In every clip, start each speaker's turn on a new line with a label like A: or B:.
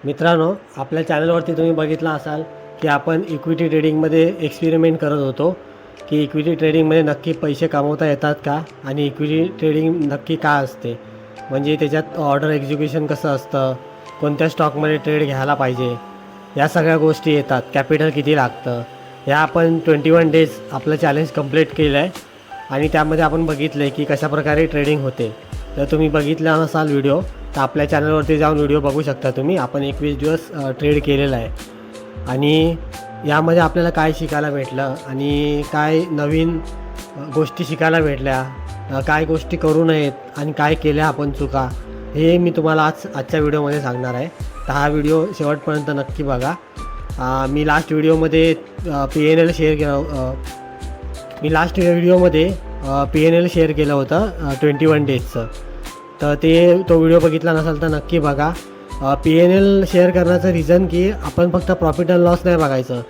A: मित्रांनो, आपल्या चॅनलवरती तुम्ही बघितलं असाल की आपण इक्विटी ट्रेडिंगमध्ये एक्सपेरिमेंट करत होतो की इक्विटी ट्रेडिंगमध्ये नक्की पैसे कमवता येतात का आणि इक्विटी ट्रेडिंग नक्की काय असते, म्हणजे त्याच्यात ऑर्डर एक्झिक्युशन कसं असतं, कोणत्या स्टॉकमध्ये ट्रेड घ्यायला पाहिजे, या सगळ्या गोष्टी येतात. कॅपिटल किती लागतं, ह्या आपण 21 डेज आपलं चॅलेंज कंप्लीट केलं आहे आणि त्यामध्ये आपण बघितलं आहे की कशाप्रकारे ट्रेडिंग होते. जर तुम्ही बघितला नसाल व्हिडिओ तर आपल्या चॅनलवरती जाऊन व्हिडिओ बघू शकता तुम्ही. आपण 21 दिवस ट्रेड केलेला आहे आणि यामध्ये आपल्याला काय शिकायला भेटलं आणि काय नवीन गोष्टी शिकायला भेटल्या, काय गोष्टी करू नयेत आणि काय केल्या आपण चुका, हे मी तुम्हाला आजच्या व्हिडिओमध्ये सांगणार आहे. तर हा व्हिडिओ शेवटपर्यंत नक्की बघा. मी लास्ट व्हिडिओमध्ये PNL शेअर केलं PNL शेअर केलं होतं 21 डेजचं. तर तो व्हिडिओ बघितला नसाल तर नक्की बघा. PNL शेअर करण्याचं रिझन की आपण फक्त प्रॉफिट अँड लॉस नाही बघायचं,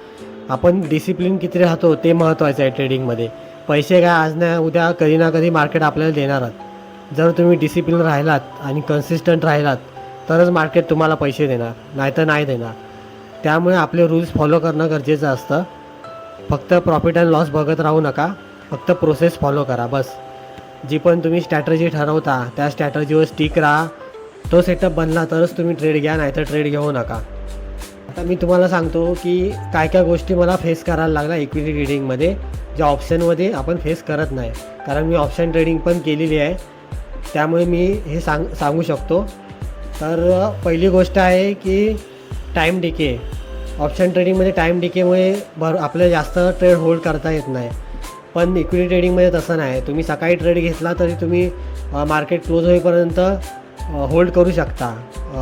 A: आपण डिसिप्लिन किती राहतो ते महत्त्वाचं आहे ट्रेडिंगमध्ये. पैसे काय आज नाही उद्या कधी ना कधी मार्केट आपल्याला देणारच. जर तुम्ही डिसिप्लिन राहिलात आणि कन्सिस्टंट राहिलात तरच मार्केट तुम्हाला पैसे देणार, नाहीतर नाही देणार. त्यामुळे आपले रूल्स फॉलो करणं गरजेचं असतं. फक्त प्रॉफिट अँड लॉस बघत राहू नका, फक्त प्रोसेस फॉलो करा बस. जी पण तुम्ही स्ट्रॅटर्जी ठरवता त्या स्ट्रॅटर्जीवर स्टिक राहा. तो सेटअप बनला तरच तुम्ही ट्रेड घ्या, नाहीतर ट्रेड घेऊ नका. आता मी तुम्हाला सांगतो की काय काय गोष्टी मला फेस करायला लागल्या इक्विटी ट्रेडिंगमध्ये, ज्या ऑप्शनमध्ये आपण फेस करत नाही. कारण मी ऑप्शन ट्रेडिंग पण केलेली आहे, त्यामुळे मी हे सांगू शकतो. तर पहिली गोष्ट आहे की टाईम डिके. ऑप्शन ट्रेडिंगमध्ये टाईम डिकेमुळे आपल्याला जास्त ट्रेड होल्ड करता येत नाही. पण इक्विटी ट्रेडिंगमध्ये तसं नाही. तुम्ही सकाळी ट्रेड घेतला तरी तुम्ही मार्केट क्लोज होईपर्यंत होल्ड करू शकता,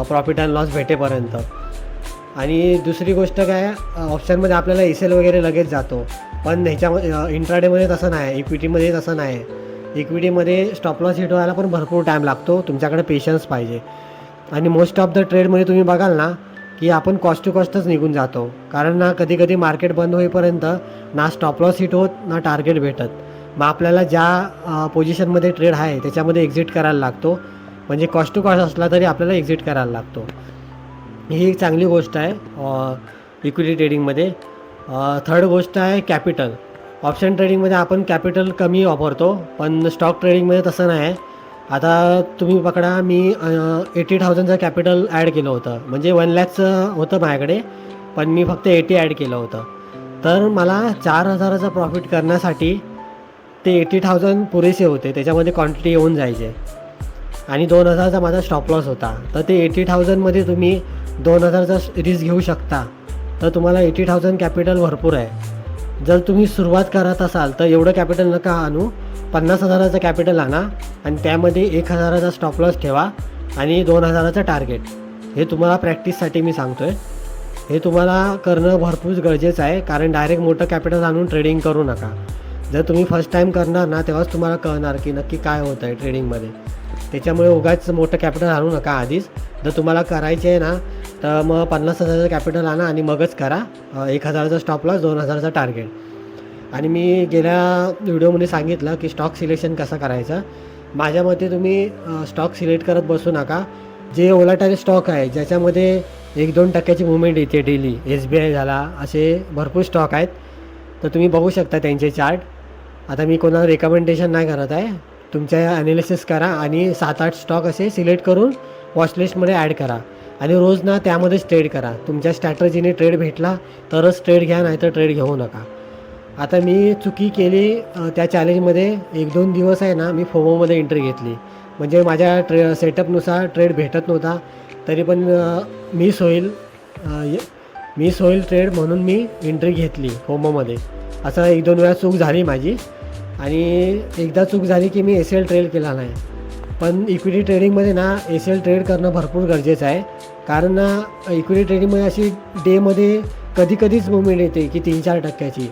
A: प्रॉफिट अँड लॉस भेटेपर्यंत. आणि दुसरी गोष्ट काय, ऑप्शनमध्ये आपल्याला एसेल वगैरे लगेच जातो, पण ह्याच्यामध्ये इंट्राडेमध्ये तसं नाही, इक्विटीमध्ये तसं नाही. इक्विटीमध्ये स्टॉप लॉस हिट व्हायला पण भरपूर टाईम लागतो, तुमच्याकडे पेशन्स पाहिजे. आणि मोस्ट ऑफ द ट्रेडमध्ये तुम्ही बघाल ना की आपण कॉस्ट टू कॉस्टच निघून जातो. कारण ना कधी कधी मार्केट बंद होईपर्यंत ना स्टॉप लॉस हिट होत ना टार्गेट भेटत. मग आपल्याला ज्या पोझिशनमध्ये ट्रेड आहे त्याच्यामध्ये एक्झिट करायला लागतो, म्हणजे कॉस्ट टू कॉस्ट असला तरी आपल्याला एक्झिट करायला लागतो. ही एक चांगली गोष्ट आहे इक्विटी ट्रेडिंगमध्ये. थर्ड गोष्ट आहे कॅपिटल. ऑप्शन ट्रेडिंगमध्ये आपण कॅपिटल कमी वापरतो, पण स्टॉक ट्रेडिंगमध्ये तसं नाही आहे. आता तुम्ही पकडा, मी 80,000चं कॅपिटल ॲड केलं होतं, म्हणजे 1 लाखचं होतं माझ्याकडे, पण मी फक्त 80 ॲड केलं होतं. तर मला 4,000चा प्रॉफिट करण्यासाठी ते 80,000 पुरेसे होते, त्याच्यामध्ये क्वांटिटी येऊन जायचे. आणि 2,000चा माझा स्टॉप लॉस होता. तर ते 80,000मध्ये तुम्ही 2,000चा रिस्क घेऊ शकता. तर तुम्हाला 80,000 कॅपिटल भरपूर आहे. जर तुम्ही सुरुवात करत असाल तर एवढं कॅपिटल नका आणू, 50,000चं कॅपिटल आणा आणि त्यामध्ये 1,000चा स्टॉप लॉस ठेवा आणि 2,000चं टार्गेट. हे तुम्हाला प्रॅक्टिससाठी मी सांगतो आहे. हे तुम्हाला करणं भरपूर गरजेचं आहे, कारण डायरेक्ट मोठं कॅपिटल आणून ट्रेडिंग करू नका. जर तुम्ही फर्स्ट टाईम करणार ना तेव्हाच तुम्हाला कळणार की नक्की काय होतं आहे ट्रेडिंगमध्ये. त्याच्यामुळे उगाच मोठं कॅपिटल आणू नका आधीच. जर तुम्हाला करायचे आहे ना तर मग 50,000चं कॅपिटल आणा आणि मगच करा. 1,000चा स्टॉप लॉस, 2,000चा टार्गेट. आणि मी गेल्या व्हिडिओमध्ये सांगितलं की स्टॉक सिलेक्शन कसं करायचं. माझ्या मते तुम्ही स्टॉक सिलेक्ट करत बसू नका. जे ओलाटाईल स्टॉक आहे ज्याच्यामध्ये 1-2% मुवमेंट येते डेली, SBI झाला, असे भरपूर स्टॉक आहेत. तर तुम्ही बघू शकता त्यांचे चार्ट. आता मी कोणाला रेकमेंडेशन नाही करत आहे, तुमच्या ॲनालिसिस करा आणि 7-8 स्टॉक असे सिलेक्ट करून वॉचलिस्टमध्ये ॲड करा आणि रोज ना त्यामध्येच ट्रेड करा. तुमच्या स्ट्रॅटर्जीने ट्रेड भेटला तरच ट्रेड घ्या, नाहीतर ट्रेड घेऊ नका. आता मी चुकी केली त्या चॅलेंजमध्ये. 1-2 दिवस आहे ना मी फोमोमध्ये एंट्री घेतली, म्हणजे माझ्या सेटअपनुसार ट्रेड भेटत नव्हता, तरी पण मिस होईल ट्रेड म्हणून मी एंट्री घेतली फोमोमध्ये. असं 1-2 वेळा चूक झाली माझी. आणि एकदा चूक झाली की मी ACL ट्रेड केला नाही. पण इक्विटी ट्रेडिंगमध्ये ना ACL ट्रेड करणं भरपूर गरजेचं आहे, कारण ना इक्विटी ट्रेडिंगमध्ये अशी डेमध्ये कधीच मुवमेंट येते की 3-4%ची,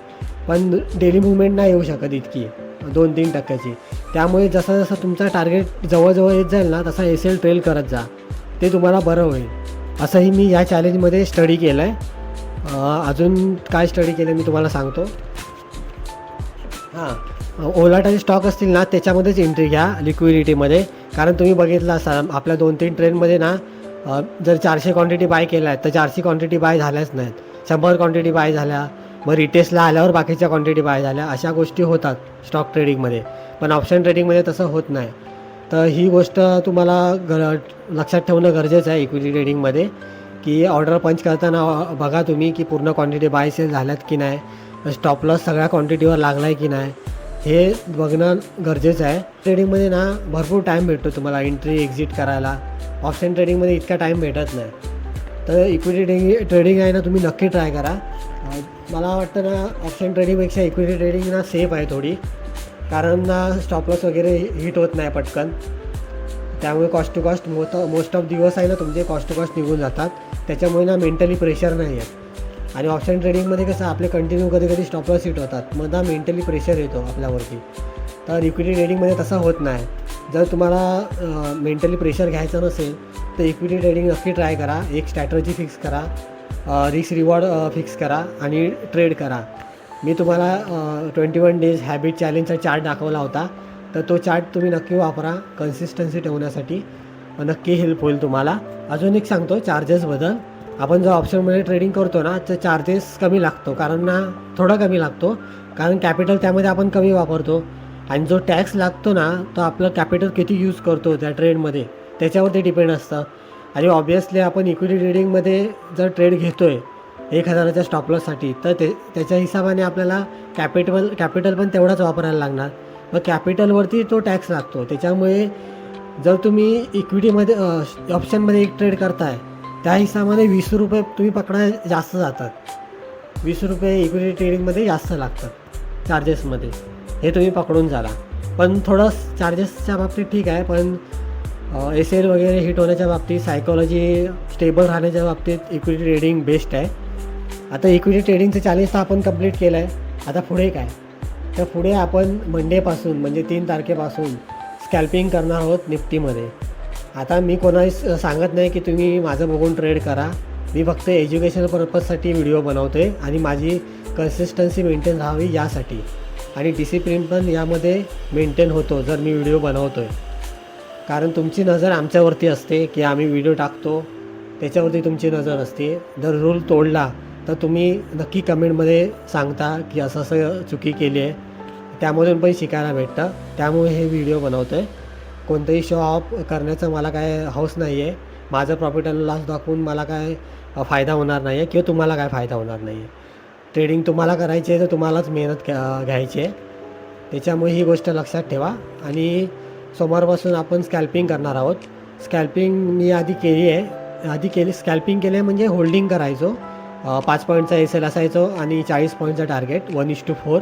A: पण डेली मुवमेंट नाही येऊ शकत इतकी 2-3%ची. त्यामुळे जसं जसं तुमचा टार्गेट जवळजवळ येत जाईल ना तसा ACL ट्रेड करत जा, ते तुम्हाला बरं होईल. असंही मी या चॅलेंजमध्ये स्टडी केलं आहे. अजून काय स्टडी केलं मी तुम्हाला सांगतो. ओलाटाईल स्टॉक असतील ना त्याच्यामध्येच एंट्री घ्या लिक्विडिटीमध्ये. कारण तुम्ही बघितलं असाल आपल्या 2-3 ट्रेडमध्ये ना जर 400 क्वांटिटी बाय केल्या आहेत तर 400 क्वांटिटी बाय झाल्याच नाहीत, 100 क्वांटिटी बाय झाल्या, मग रिटेस्टला आल्यावर बाकीच्या क्वांटिटी बाय झाल्या, अशा गोष्टी होतात स्टॉक ट्रेडिंगमध्ये. पण ऑप्शन ट्रेडिंगमध्ये तसं होत नाही. तर ही गोष्ट तुम्हाला लक्षात ठेवणं गरजेचं आहे इक्विटी ट्रेडिंगमध्ये, की ऑर्डर पंच करताना बघा तुम्ही की पूर्ण क्वांटिटी बाय सेल झाल्यात की नाही, स्टॉप लॉस सगळ्या क्वांटिटीवर लागला आहे की नाही, हे बघणं गरजेचं आहे. ट्रेडिंगमध्ये ना भरपूर टाईम भेटतो तुम्हाला एंट्री एक्झिट करायला. ऑप्शन ट्रेडिंगमध्ये इतका टाईम भेटत नाही. तर इक्विटी ट्रेडिंग आहे ना, तुम्ही नक्की ट्राय करा. मला वाटतं ना ऑप्शन ट्रेडिंगपेक्षा इक्विटी ट्रेडिंग ना सेफ आहे थोडी, कारण ना स्टॉप लॉस वगैरे हिट होत नाही पटकन. त्यामुळे cost to cost most of दिवस आहे ना तुमचे कॉस्ट टू कॉस्ट निघून जातात. त्याच्यामुळे ना मेंटली प्रेशर नाही आहे. आणि ऑप्शन ट्रेडिंगमध्ये कसं आपले कंटिन्यू कधी कधी स्टॉप लॉस हिट होतात, मग ना मेंटली प्रेशर येतो आपल्यावरती. तर इक्विटी ट्रेडिंगमध्ये तसं होत नाही. जर तुम्हाला मेंटली प्रेशर घ्यायचं नसेल तर इक्विटी ट्रेडिंग नक्की ट्राय करा. एक स्ट्रॅटर्जी फिक्स करा, रिस्क रिवॉर्ड फिक्स करा आणि ट्रेड करा. मी तुम्हाला 21 डेज हॅबिट चॅलेंजचा चार्ट दाखवला होता, तर तो चार्ट तुम्ही नक्की वापरा कन्सिस्टन्सी ठेवण्यासाठी, नक्की हेल्प होईल तुम्हाला. अजून एक सांगतो चार्जेसबद्दल. आपण जर ऑप्शनमध्ये ट्रेडिंग करतो ना तर चार्जेस कमी लागतो, कारण ना थोडा कमी लागतो, कारण कॅपिटल त्यामध्ये आपण कमी वापरतो. आणि जो टॅक्स लागतो ना तो आपलं कॅपिटल किती यूज करतो त्या ट्रेडमध्ये त्याच्यावरती डिपेंड असतं. आणि ऑब्वियसली आपण इक्विटी ट्रेडिंगमध्ये जर ट्रेड घेतो आहे 1000च्या स्टॉप लॉससाठी, तर त्याच्या हिशोबाने आपल्याला कॅपिटल पण तेवढाच वापरायला लागणार. मग कॅपिटलवरती तो टॅक्स लागतो. त्याच्यामुळे जर तुम्ही इक्विटीमध्ये ऑप्शनमध्ये एक ट्रेड करताय त्या हिशोबाने 20 रुपये तुम्ही पकडा जास्त जातात. 20 रुपये इक्विटी ट्रेडिंगमध्ये जास्त लागतात चार्जेसमध्ये, हे तुम्ही पकडून झाला. पण थोडं चार्जेसच्या बाबतीत ठीक आहे, पण एल वगैरे हिट होण्याच्या बाबतीत, सायकॉलॉजी स्टेबल राहण्याच्या बाबतीत इक्विटी ट्रेडिंग बेस्ट आहे. आता इक्विटी ट्रेडिंगचं चॅलेंज तर आपण कंप्लीट केलं आहे. आता पुढे काय, तर पुढे आपण मंडेपासून म्हणजे 3 तारखेपासून स्कॅल्पिंग करणार आहोत निफ्टीमध्ये. आता मी कोणाही सांगत नाही की तुम्ही माझं बघून ट्रेड करा. मी फक्त एज्युकेशनल पर्पजसाठी व्हिडिओ बनवतो आहे आणि माझी कन्सिस्टन्सी मेंटेन राहावी यासाठी, आणि डिसिप्लिन पण यामध्ये मेंटेन होतो जर मी व्हिडिओ बनवतो आहे. कारण तुमची नजर आमच्यावरती असते की आम्ही व्हिडिओ टाकतो, त्याच्यावरती तुमची नजर असते. जर रूल तोडला तर तुम्ही नक्की कमेंटमध्ये सांगता की असं असं चुकी केली आहे, त्यामधून पण शिकायला भेटतं. त्यामुळे हे व्हिडिओ बनवतो आहे. कोणतंही शो ऑफ करण्याचं मला काय हौस नाही आहे. माझं प्रॉफिट अँड लॉस दाखवून मला काय फायदा होणार नाही आहे किंवा तुम्हाला काय फायदा होणार नाही आहे. ट्रेडिंग तुम्हाला करायची आहे तर तुम्हालाच मेहनत घ्यायची आहे. त्याच्यामुळे ही गोष्ट लक्षात ठेवा. आणि सोमवारपासून आपण स्कॅल्पिंग करणार आहोत. स्कॅल्पिंग मी आधी केली स्कॅल्पिंग केले म्हणजे होल्डिंग करायचो. 5 पॉईंटचा एल असायचो आणि 40 पॉईंटचा टार्गेट, 1:4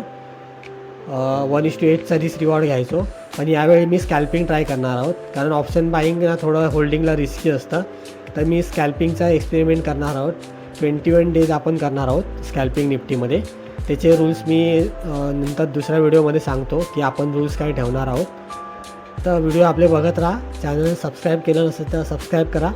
A: 1:8चा रिस्क रिवॉर्ड घ्यायचो. आणि यावेळी मी स्कॅल्पिंग ट्राय करणार आहोत, कारण ऑप्शन बाईंगला थोडं होल्डिंगला रिस्की असतं. तर मी स्कॅल्पिंगचा एक्सपेरिमेंट करणार आहोत. 21 डेज आपण करणार आहोत स्कॅल्पिंग निफ्टीमध्ये. त्याचे रूल्स मी नंतर दुसऱ्या व्हिडिओमध्ये सांगतो की आपण रूल्स काय ठेवणार आहोत. तर व्हिडिओ आपले बघत राहा. चॅनल सबस्क्राईब केलं नसेल तर सबस्क्राईब करा.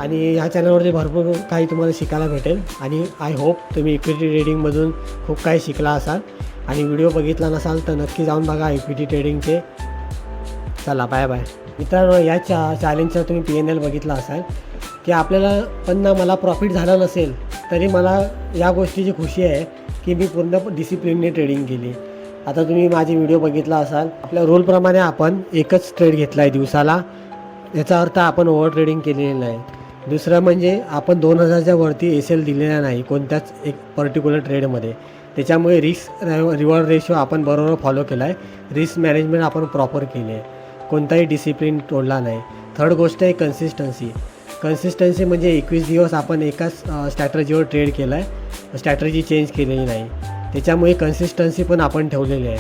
A: आणि ह्या चॅनलवरती भरपूर काही तुम्हाला शिकायला भेटेल. आणि आय होप तुम्ही इक्विटी ट्रेडिंगमधून खूप काही शिकला असाल. आणि व्हिडिओ बघितला नसाल तर नक्की जाऊन बघा इक्विटी ट्रेडिंगचे. चला बाय बाय मित्रांनो. या चॅलेंजचा तुम्ही PNL बघितला असाल की आपल्याला पण ना मला प्रॉफिट झालं नसेल तरी मला या गोष्टीची खुशी आहे की मी पूर्ण डिसिप्लिनने ट्रेडिंग केली. आता तुम्ही माझी व्हिडिओ बघितला असाल, आपल्या रूलप्रमाणे आपण एकच ट्रेड घेतला आहे दिवसाला. याचा अर्थ आपण ओव्हर ट्रेडिंग केलेली नाही. दुसरं म्हणजे आपण 2000च्या वरती SL दिलेला नाही कोणत्याच एक पर्टिक्युलर ट्रेडमध्ये. त्याच्यामुळे रिस्क रिवॉर्ड रेशो आपण बरोबर फॉलो केला आहे. रिस्क मॅनेजमेंट आपण प्रॉपर केली आहे. कोणताही डिसिप्लिन तोडला नाही. थर्ड गोष्ट आहे कन्सिस्टन्सी म्हणजे 21 दिवस आपण एकाच स्ट्रॅटर्जीवर ट्रेड केला आहे, स्ट्रॅटर्जी चेंज केलेली नाही. त्याच्यामुळे कन्सिस्टन्सी पण आपण ठेवलेली आहे.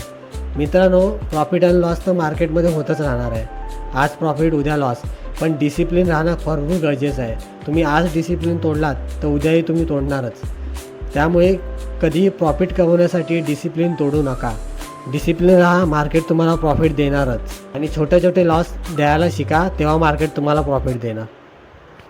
A: मित्रांनो, प्रॉफिट अँड लॉस तर मार्केटमध्ये होतच राहणार आहे. आज प्रॉफिट उद्या लॉस, पण डिसिप्लिन राहणं भरपूर गरजेचं आहे. तुम्ही आज डिसिप्लिन तोडलात तर उद्याही तुम्ही तोडणारच. त्यामुळे कधीही प्रॉफिट कमवण्यासाठी डिसिप्लिन तोडू नका. डिसिप्लिन राहा, मार्केट तुम्हाला प्रॉफिट देणारच. आणि छोटे छोटे लॉस द्यायला शिका, तेव्हा मार्केट तुम्हाला प्रॉफिट देणार.